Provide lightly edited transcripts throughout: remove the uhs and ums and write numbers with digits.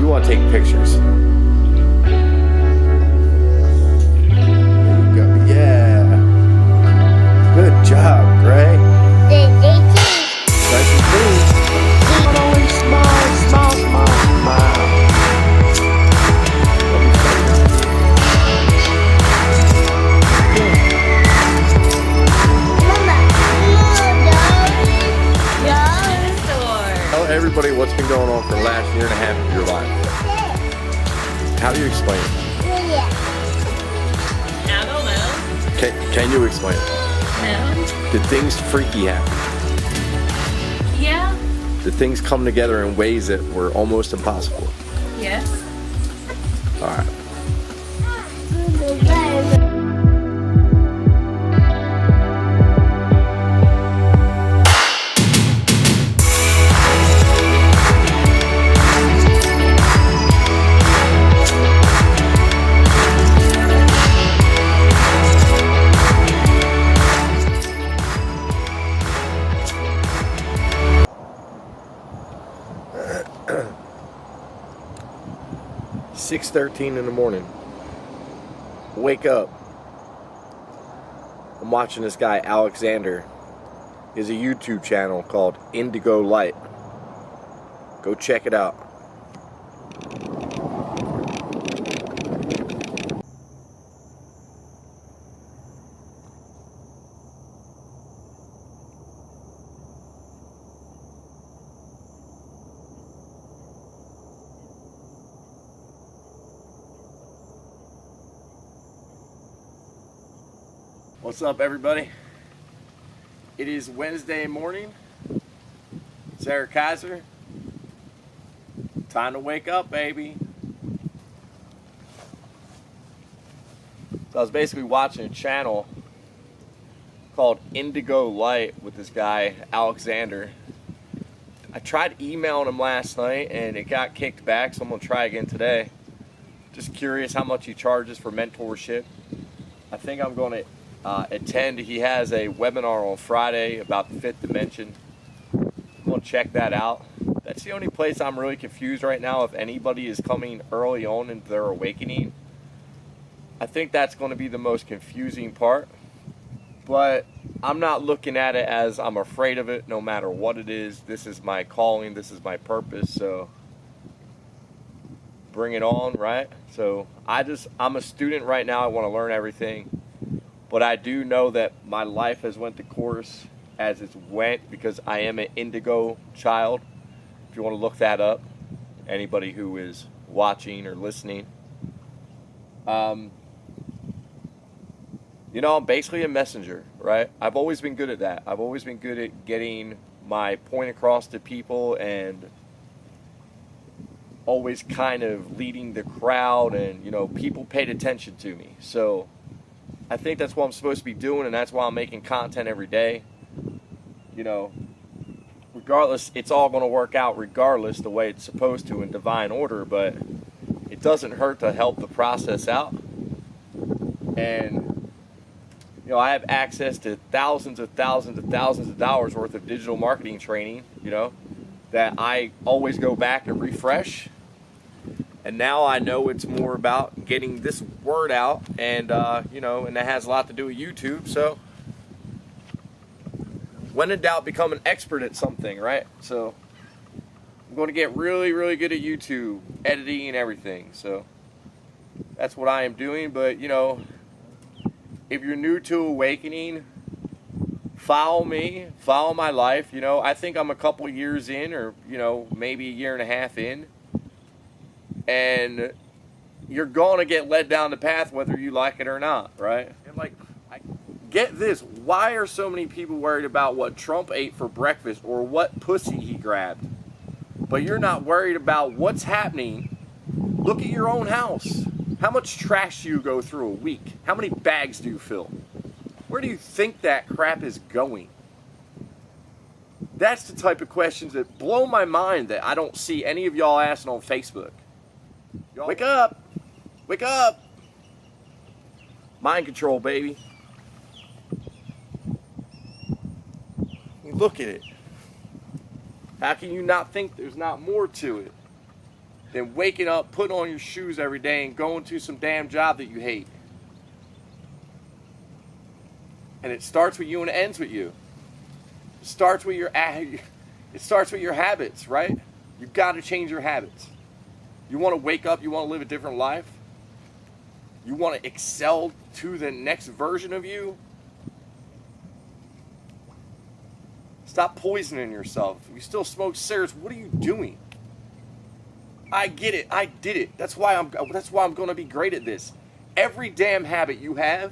want to take pictures. There you go. Yeah. Good job, Gray. Nice and clean. Only smile, smile, smile, smile. Tell everybody what's been going on for the last year and a half of your life. How do you explain it? I don't know. Can you explain it? No. Did things freaky happen? Yeah. Did things come together in ways that were almost impossible? Yes. All right. 6:13 in the morning. Wake up. I'm watching this guy, Alexander. He has a YouTube channel called Indigo Light. Go check it out. What's up, everybody? It is Wednesday morning. Sarah Kaiser. Time to wake up, baby. So I was basically watching a channel called Indigo Light with this guy, Alexander. I tried emailing him last night and it got kicked back, so I'm going to try again today. Just curious how much he charges for mentorship. I think I'm going to attend. He has a webinar on Friday about the fifth dimension. I'm going to check that out. That's the only place I'm really confused right now. If anybody is coming early on into their awakening, I think that's going to be the most confusing part. But I'm not looking at it as I'm afraid of it, no matter what it is. This is my calling, this is my purpose, so bring it on, right? So I'm a student right now. I want to learn everything. But I do know that my life has went the course as it's went because I am an indigo child. If you want to look that up, anybody who is watching or listening. I'm basically a messenger, right? I've always been good at that. I've always been good at getting my point across to people and always kind of leading the crowd, and, people paid attention to me. So I think that's what I'm supposed to be doing, and that's why I'm making content every day. Regardless, it's all going to work out regardless the way it's supposed to in divine order, but it doesn't hurt to help the process out. And, I have access to thousands of dollars worth of digital marketing training, that I always go back and refresh. And now I know it's more about getting this word out, and and that has a lot to do with YouTube. So when in doubt, become an expert at something, right? So I'm going to get really, really good at YouTube editing and everything. So that's what I am doing. But if you're new to awakening, follow me, follow my life. I think I'm a couple years in, or maybe a year and a half in. And you're going to get led down the path whether you like it or not, right? And get this. Why are so many people worried about what Trump ate for breakfast or what pussy he grabbed? But you're not worried about what's happening. Look at your own house. How much trash do you go through a week? How many bags do you fill? Where do you think that crap is going? That's the type of questions that blow my mind that I don't see any of y'all asking on Facebook. Wake up! Wake up! Mind control, baby. Look at it. How can you not think there's not more to it? than waking up, putting on your shoes every day, and going to some damn job that you hate. And it starts with you and it ends with you. It starts with your habits, right? You've got to change your habits. You want to wake up, you want to live a different life. You want to excel to the next version of you. Stop poisoning yourself. If you still smoke cigarettes, what are you doing? I get it. I did it. That's why I'm going to be great at this. Every damn habit you have,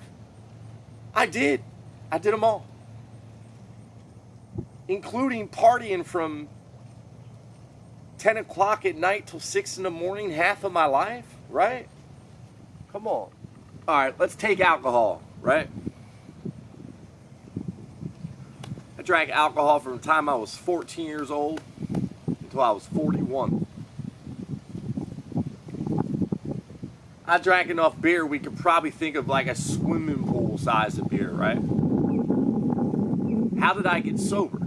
I did. I did them all. Including partying from 10 o'clock at night till 6 in the morning, half of my life, right? Come on. All right, let's take alcohol, right? I drank alcohol from the time I was 14 years old until I was 41. I drank enough beer we could probably think of like a swimming pool size of beer, right? How did I get sober?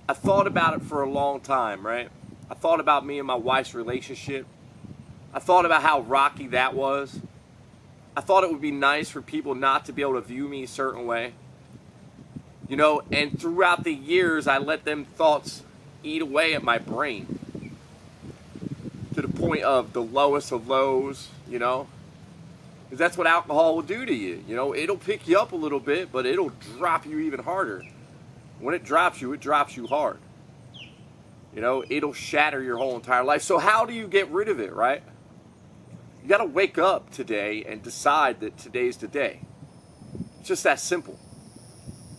I thought about it for a long time, right? I thought about me and my wife's relationship. I thought about how rocky that was. I thought it would be nice for people not to be able to view me a certain way. You know, and throughout the years, I let them thoughts eat away at my brain. To the point of the lowest of lows, you know. Because that's what alcohol will do to you. You know, it'll pick you up a little bit, but it'll drop you even harder. When it drops you hard. You know, it'll shatter your whole entire life. So how do you get rid of it, right? You got to wake up today and decide that today's the day. It's just that simple.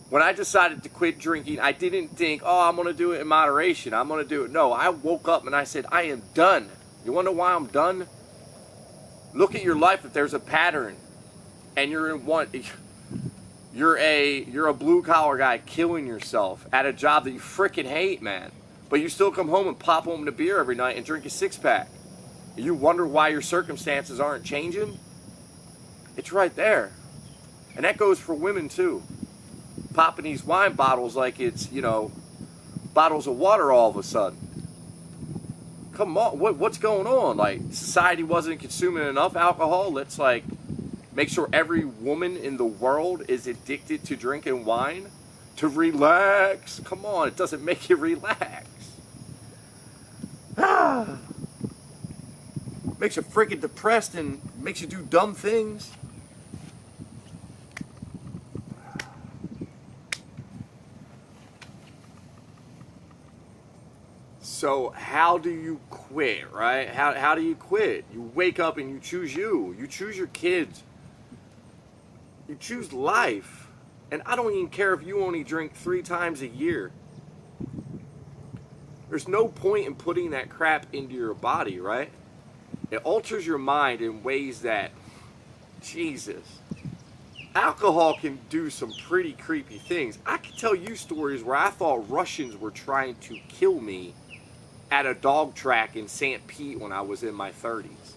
When I decided to quit drinking, I didn't think, oh, I'm going to do it in moderation. I'm going to do it. No, I woke up and I said, I am done. You want to know why I'm done? Look at your life. If there's a pattern and you're in one... You're a blue-collar guy killing yourself at a job that you freaking hate, man. But you still come home and pop open a beer every night and drink a six-pack. You wonder why your circumstances aren't changing? It's right there. And that goes for women, too. Popping these wine bottles like it's, you know, bottles of water all of a sudden. Come on, what's going on? Like, society wasn't consuming enough alcohol. Let's, like... make sure every woman in the world is addicted to drinking wine to relax. Come on, it doesn't make you relax. Makes you freaking depressed and makes you do dumb things. So how do you quit, right? How do you quit? You wake up and you choose you. You choose your kids. You choose life. And I don't even care if you only drink 3 times a year. There's no point in putting that crap into your body, right? It alters your mind in ways that, Jesus, alcohol can do some pretty creepy things. I can tell you stories where I thought Russians were trying to kill me at a dog track in St. Pete when I was in my 30s.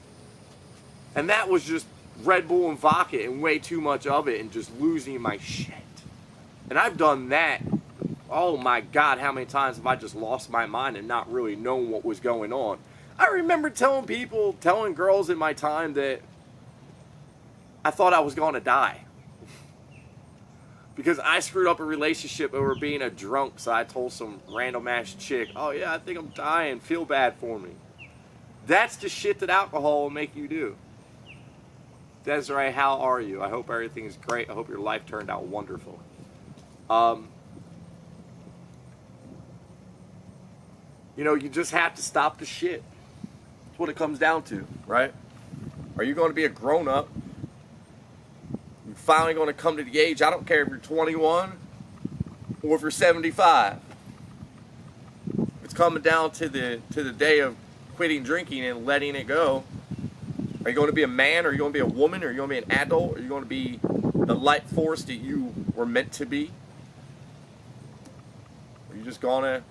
And that was just Red Bull and vodka and way too much of it and just losing my shit. And I've done that. Oh my God, how many times have I just lost my mind and not really known what was going on? I remember telling girls in my time that I thought I was going to die. Because I screwed up a relationship over being a drunk, so I told some random ass chick, oh yeah, I think I'm dying, feel bad for me. That's the shit that alcohol will make you do. Desiree, how are you? I hope everything is great. I hope your life turned out wonderful. You know, you just have to stop the shit. That's what it comes down to, right? Are you going to be a grown-up? You're finally going to come to the age, I don't care if you're 21 or if you're 75. It's coming down to the day of quitting drinking and letting it go. Are you going to be a man? Are you going to be a woman? Are you going to be an adult? Are you going to be the light force that you were meant to be? Are you just going to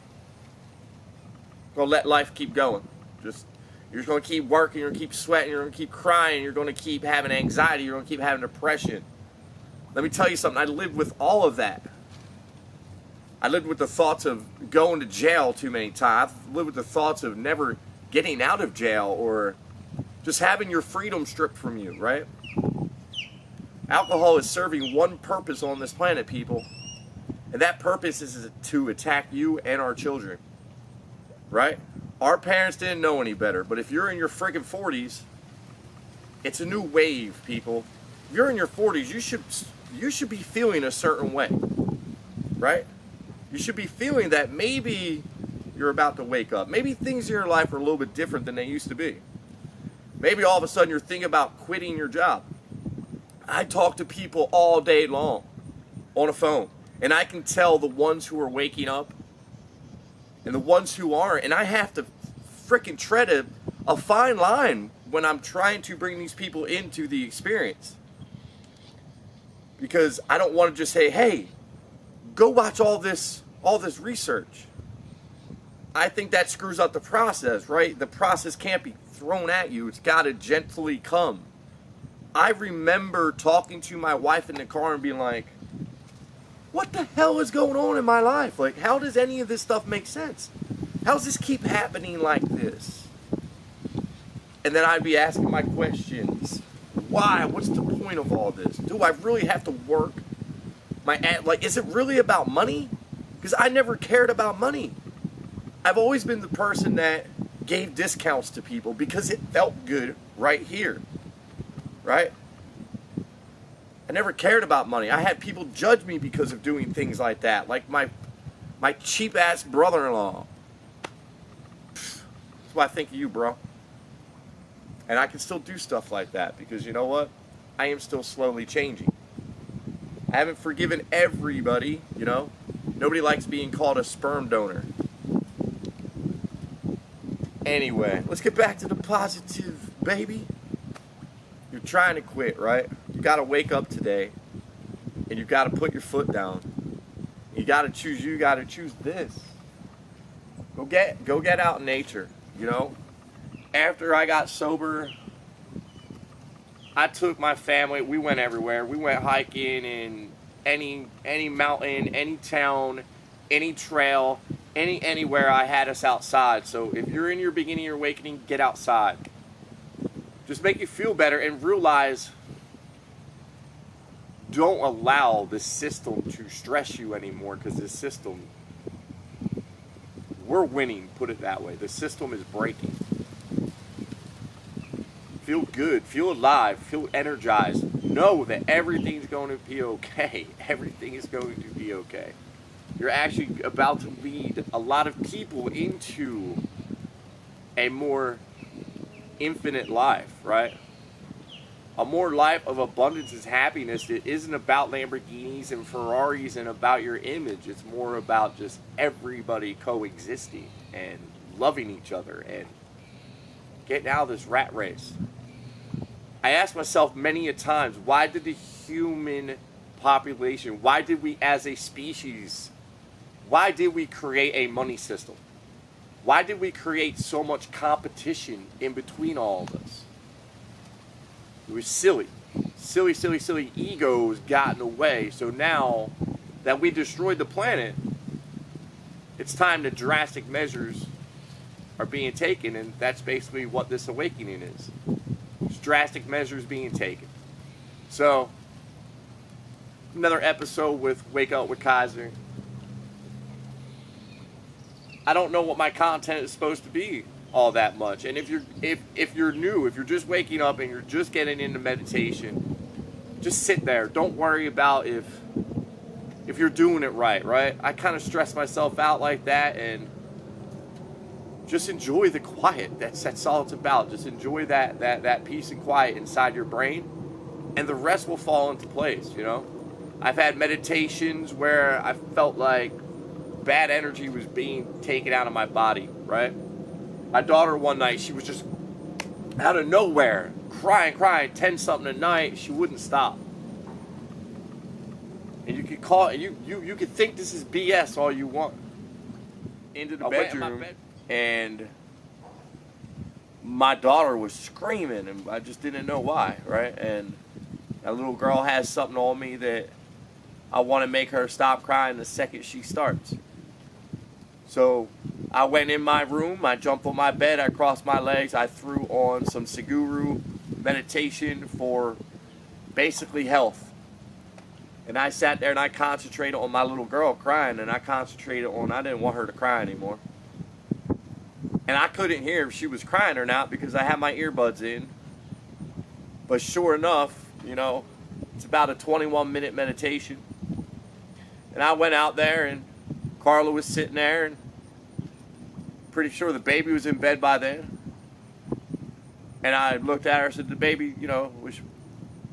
let life keep going? You're just going to keep working, you're going to keep sweating, you're going to keep crying, you're going to keep having anxiety, you're going to keep having depression. Let me tell you something, I lived with all of that. I lived with the thoughts of going to jail too many times. I lived with the thoughts of never getting out of jail or just having your freedom stripped from you, right? Alcohol is serving one purpose on this planet, people. And that purpose is to attack you and our children, right? Our parents didn't know any better, but if you're in your friggin' 40s, it's a new wave, people. If you're in your 40s, you should be feeling a certain way, right? You should be feeling that maybe you're about to wake up. Maybe things in your life are a little bit different than they used to be. Maybe all of a sudden you're thinking about quitting your job. I talk to people all day long on a phone, and I can tell the ones who are waking up and the ones who aren't, and I have to freaking tread a fine line when I'm trying to bring these people into the experience. Because I don't want to just say, hey, go watch all this research. I think that screws up the process, right? The process can't be thrown at you. It's got to gently come. I remember talking to my wife in the car and being like, what the hell is going on in my life? Like, how does any of this stuff make sense? How does this keep happening like this? And then I'd be asking my questions. Why? What's the point of all this? Do I really have to work? Is it really about money? Because I never cared about money. I've always been the person that gave discounts to people because it felt good right here. Right? I never cared about money. I had people judge me because of doing things like that. Like my cheap ass brother-in-law. That's why I think of you, bro. And I can still do stuff like that because you know what? I am still slowly changing. I haven't forgiven everybody, you know? Nobody likes being called a sperm donor. Anyway, let's get back to the positive, baby. You're trying to quit, right? You got to wake up today and you got to put your foot down. You got to choose this. Go get out in nature, you know? After I got sober, I took my family, we went everywhere. We went hiking in any mountain, any town, any trail, anywhere. I had us outside. So if you're in your beginning or awakening, get outside. Just make you feel better and realize don't allow the system to stress you anymore because the system, we're winning, put it that way. The system is breaking. Feel good, feel alive, feel energized. Know that everything's going to be okay. Everything is going to be okay. You're actually about to lead a lot of people into a more infinite life, right? A more life of abundance and happiness that isn't about Lamborghinis and Ferraris and about your image. It's more about just everybody coexisting and loving each other and getting out of this rat race. I asked myself many a times, why did the human population, why did we as a species, why did we create a money system? Why did we create so much competition in between all of us? It was silly. Silly egos got in the way. So now that we destroyed the planet, it's time that drastic measures are being taken, and that's basically what this awakening is. It's drastic measures being taken. So, another episode with Wake Up with Kaiser. I don't know what my content is supposed to be all that much. And if you're new, if you're just waking up and you're just getting into meditation, just sit there. Don't worry about if you're doing it right? I kind of stress myself out like that, and just enjoy the quiet. That's all it's about. Just enjoy that peace and quiet inside your brain, and the rest will fall into place, you know? I've had meditations where I felt like bad energy was being taken out of my body, right? My daughter one night, she was just out of nowhere, crying, 10-something at night. She wouldn't stop. And you could call it, you could think this is BS all you want. Into the bedroom, and my daughter was screaming, and I just didn't know why, right? And that little girl has something on me that I want to make her stop crying the second she starts. So I went in my room, I jumped on my bed, I crossed my legs, I threw on some Siguru meditation for basically health. And I sat there and I concentrated on my little girl crying, and I concentrated on, I didn't want her to cry anymore. And I couldn't hear if she was crying or not because I had my earbuds in. But sure enough, you know, it's about a 21-minute meditation. And I went out there and Carla was sitting there, and pretty sure the baby was in bed by then. And I looked at her and said, the baby, you know,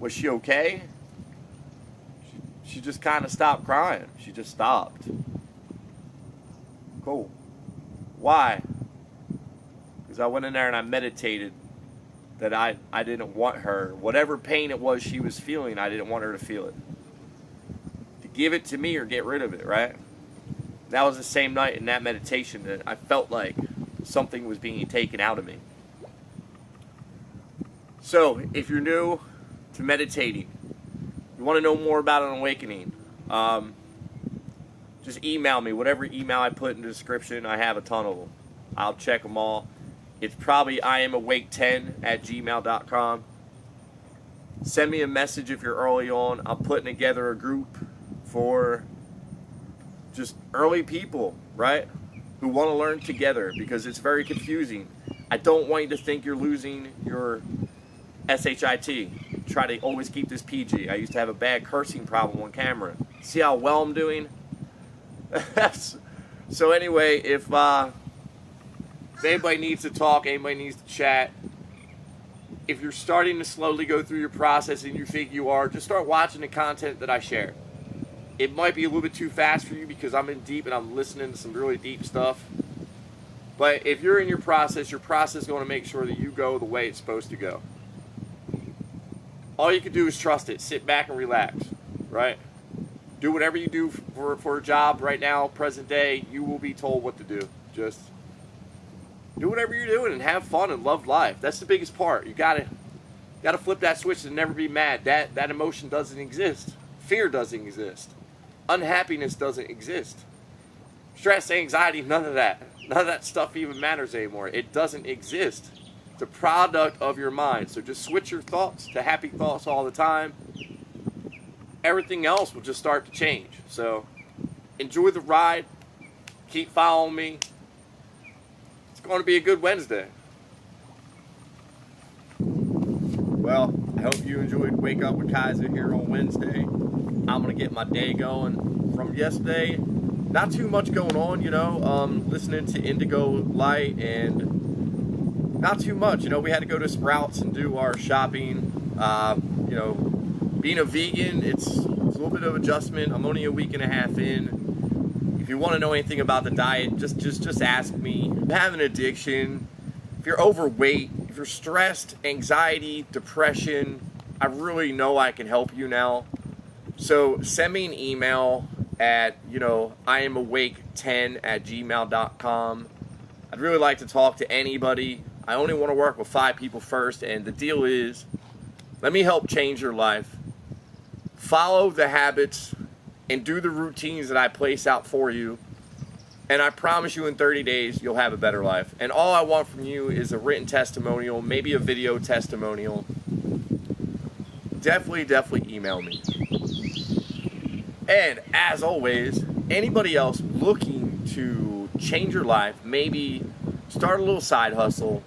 was she okay? She just kind of stopped crying. She just stopped. Cool. Why? Because I went in there and I meditated that I didn't want her, whatever pain it was she was feeling, I didn't want her to feel it. To give it to me or get rid of it, right? That was the same night in that meditation that I felt like something was being taken out of me. So, if you're new to meditating, you want to know more about an awakening, just email me. Whatever email I put in the description, I have a ton of them. I'll check them all. It's probably iamawake10@gmail.com. Send me a message if you're early on. I'm putting together a group for just early people, right, who want to learn together, because it's very confusing. I don't want you to think you're losing your SHIT. Try to always keep this PG. I used to have a bad cursing problem on camera. See how well I'm doing? So anyway, if anybody needs to talk, anybody needs to chat, if you're starting to slowly go through your process and you think you are, just start watching the content that I share. It might be a little bit too fast for you because I'm in deep and I'm listening to some really deep stuff. But if you're in your process is going to make sure that you go the way it's supposed to go. All you can do is trust it. Sit back and relax, right? Do whatever you do for a job right now, present day. You will be told what to do. Just do whatever you're doing and have fun and love life. That's the biggest part. You gotta flip that switch and never be mad. That emotion doesn't exist. Fear doesn't exist. Unhappiness doesn't exist. Stress, anxiety, none of that. None of that stuff even matters anymore. It doesn't exist. It's a product of your mind. So just switch your thoughts to happy thoughts all the time. Everything else will just start to change. So enjoy the ride. Keep following me. It's going to be a good Wednesday. Well, I hope you enjoyed Wake Up with Kaiser here on Wednesday. I'm going to get my day going from yesterday. Not too much going on, you know. Listening to Indigo Light and not too much. You know, we had to go to Sprouts and do our shopping. You know, being a vegan, it's a little bit of adjustment. I'm only a week and a half in. If you want to know anything about the diet, just ask me. If you have an addiction, if you're overweight, if you're stressed, anxiety, depression, I really know I can help you now. So send me an email at, iamawake10@gmail.com. I'd really like to talk to anybody. I only want to work with 5 people first, and the deal is, let me help change your life. Follow the habits and do the routines that I place out for you, and I promise you in 30 days you'll have a better life. And all I want from you is a written testimonial, maybe a video testimonial. Definitely email me. And as always, anybody else looking to change your life, maybe start a little side hustle,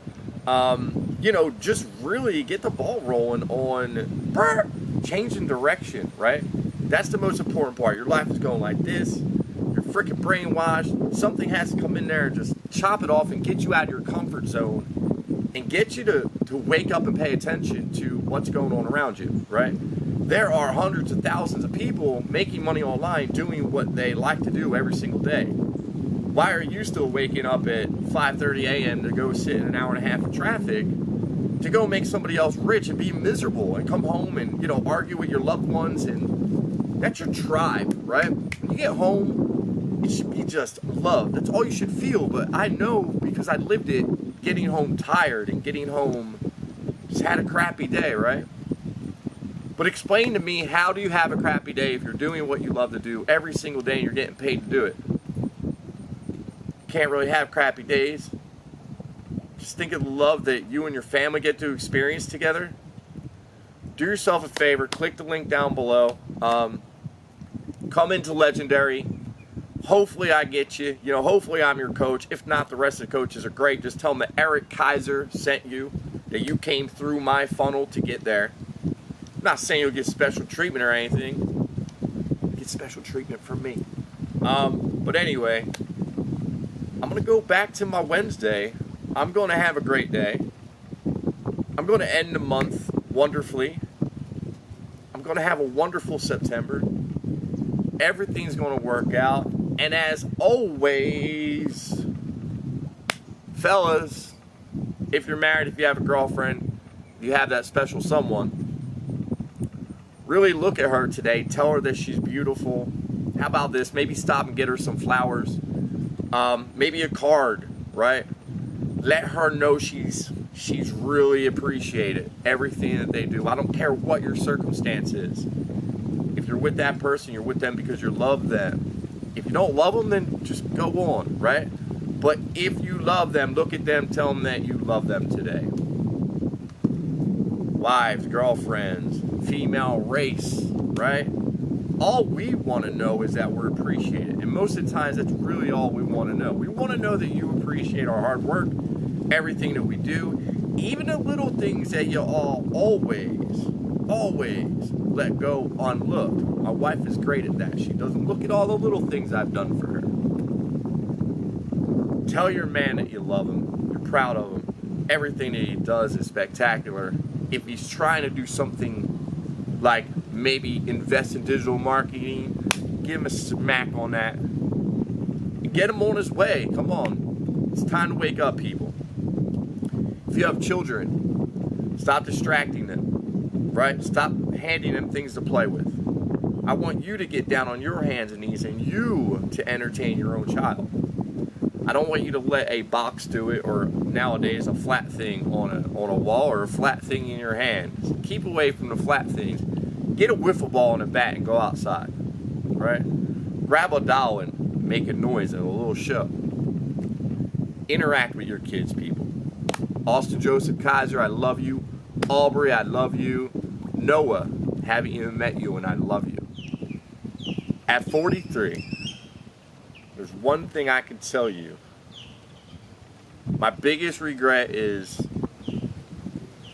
just really get the ball rolling on changing direction, right? That's the most important part. Your life is going like this. You're freaking brainwashed. Something has to come in there and just chop it off and get you out of your comfort zone and get you to wake up and pay attention to what's going on around you, right? There are hundreds of thousands of people making money online doing what they like to do every single day. Why are you still waking up at 5:30 a.m. to go sit in an hour and a half of traffic to go make somebody else rich and be miserable and come home and, argue with your loved ones? And that's your tribe, right? When you get home, it should be just love. That's all you should feel. But I know, because I lived it, getting home tired and getting home just had a crappy day, right? But explain to me, how do you have a crappy day if you're doing what you love to do every single day and you're getting paid to do it? Can't really have crappy days. Just think of the love that you and your family get to experience together. Do yourself a favor, click the link down below. Come into Legendary. Hopefully I get you. Hopefully I'm your coach. If not, the rest of the coaches are great. Just tell them that Eric Kaiser sent you, that you came through my funnel to get there. I'm not saying you'll get special treatment or anything. Get special treatment from me. But anyway, I'm going to go back to my Wednesday. I'm going to have a great day. I'm going to end the month wonderfully. I'm going to have a wonderful September. Everything's going to work out. And as always, fellas, if you're married, if you have a girlfriend, if you have that special someone, really look at her today. Tell her that she's beautiful. How about this? Maybe stop and get her some flowers. Maybe a card, right? Let her know she's really appreciated everything that they do. I don't care what your circumstance is. If you're with that person, you're with them because you love them. If you don't love them, then just go on, right? But if you love them, look at them, tell them that you love them today. Wives, girlfriends, female race, right? All we want to know is that we're appreciated. And most of the times, that's really all we want to know. We want to know that you appreciate our hard work, everything that we do, even the little things that you all always let go unlooked. My wife is great at that. She doesn't look at all the little things I've done for her. Tell your man that you love him, you're proud of him. Everything that he does is spectacular. If he's trying to do something like maybe invest in digital marketing, give him a smack on that. Get him on his way. Come on. It's time to wake up, people. If you have children, stop distracting them, right? Stop handing them things to play with. I want you to get down on your hands and knees and you to entertain your own child. I don't want you to let a box do it, or nowadays a flat thing on a wall, or a flat thing in your hand. Keep away from the flat things. Get a wiffle ball and a bat and go outside, right? Grab a doll and make a noise and a little show. Interact with your kids, people. Austin Joseph Kaiser, I love you. Aubrey, I love you. Noah, haven't even met you, and I love you. At 43, there's one thing I can tell you. My biggest regret is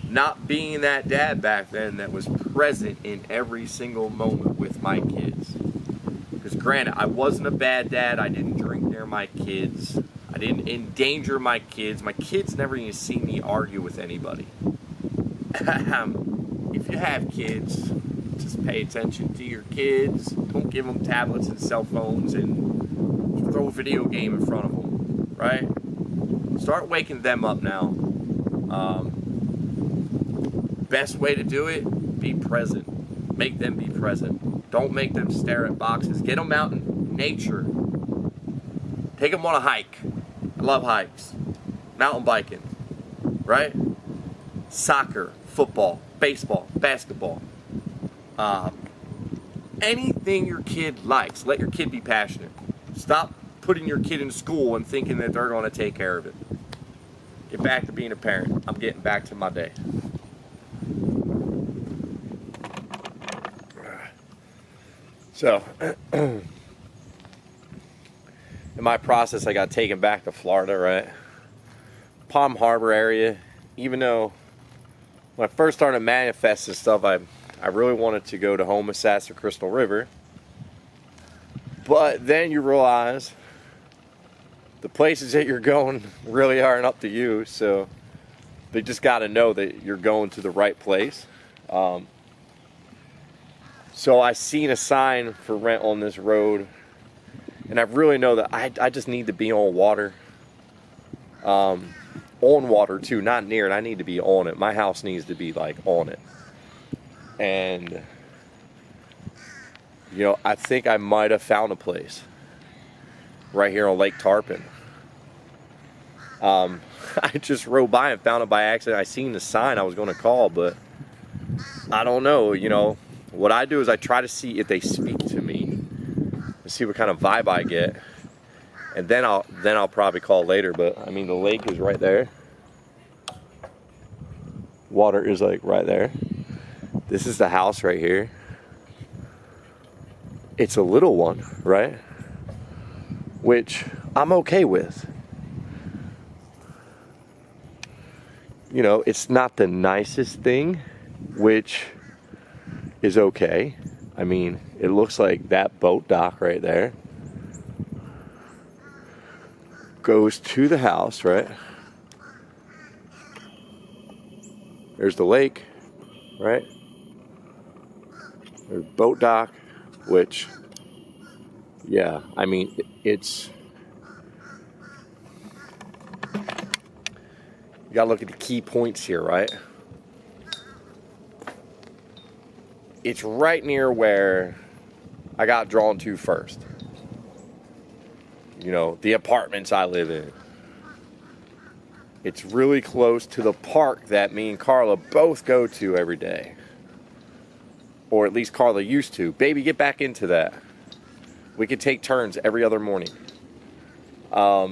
not being that dad back then that was present in every single moment with my kids. Because granted, I wasn't a bad dad. I didn't drink near my kids. I didn't endanger my kids. My kids never even seen me argue with anybody. If you have kids, just pay attention to your kids. Don't give them tablets and cell phones and throw a video game in front of them, right? Start waking them up now. Best way to do it, be present. Make them be present. Don't make them stare at boxes. Get them out in nature. Take them on a hike. I love hikes. Mountain biking, right? Soccer, football, baseball, basketball. Anything your kid likes, let your kid be passionate. Stop putting your kid in school and thinking that they're going to take care of it. Get back to being a parent. I'm getting back to my day. So, in my process, I got taken back to Florida, right? Palm Harbor area. Even though when I first started manifesting stuff, I really wanted to go to Homosassa or Crystal River. But then you realize the places that you're going really aren't up to you. So they just got to know that you're going to the right place. So I seen a sign for rent on this road. And I really know that I just need to be on water. On water too, not near it. I need to be on it. My house needs to be like on it. And you know, I think I might have found a place right here on Lake Tarpon. I just rode by and found it by accident. I seen the sign. I was going to call, but I don't know, you know. What I do is I try to see if they speak to me, and see what kind of vibe I get, and then I'll probably call later. But I mean, the lake is right there. Water is like right there. This is the house right here. It's a little one, right? Which I'm okay with. You know, it's not the nicest thing, which is okay. I mean, it looks like that boat dock right there goes to the house, right? There's the lake, right? There's boat dock, which, yeah, I mean, it's, you gotta look at the key points here, right? It's right near where I got drawn to first. You know, the apartments I live in. It's really close to the park that me and Carla both go to every day. Or at least Carla used to. Baby, get back into that. We could take turns every other morning. But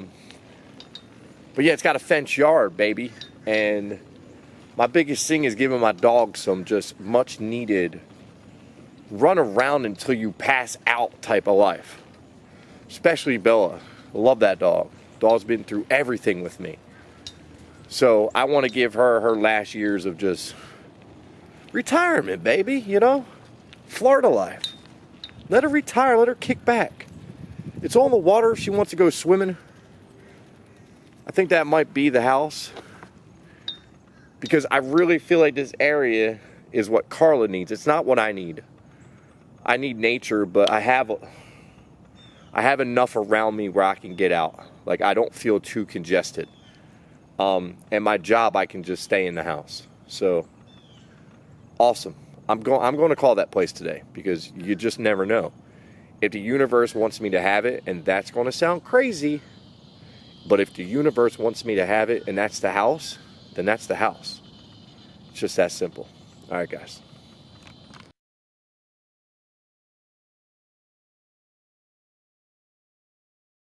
yeah, it's got a fenced yard, baby. And my biggest thing is giving my dog some just much needed run around until you pass out type of life. Especially Bella. I love that dog. Dog's been through everything with me. So I want to give her her last years of just retirement, baby, you know? Florida life. Let her retire, let her kick back. It's all in the water if she wants to go swimming. I think that might be the house. Because I really feel like this area is what Carla needs. It's not what I need. I need nature, but I have enough around me where I can get out. Like, I don't feel too congested. And my job, I can just stay in the house. So, awesome. I'm going to call that place today because you just never know. If the universe wants me to have it, and that's going to sound crazy, but if the universe wants me to have it and that's the house, then that's the house. It's just that simple. All right, guys.